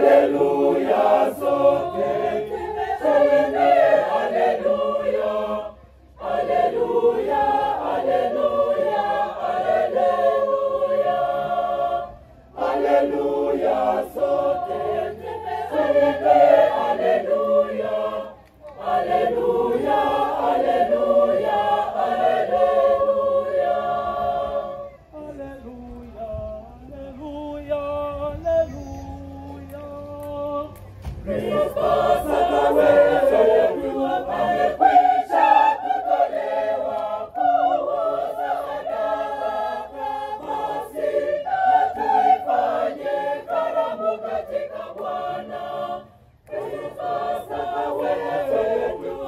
Haleluya, sote tuimbe haleluya. Haleluya, haleluya, haleluya. Haleluya, sote tuimbe haleluya. Haleluya, haleluya, haleluya. Haleluya, haleluya, haleluya. Kristo sasa wetu amekwisha kutolewa kuoza adama. Basi na tuifanye karamu katika Bwana. Kristo sasa wetu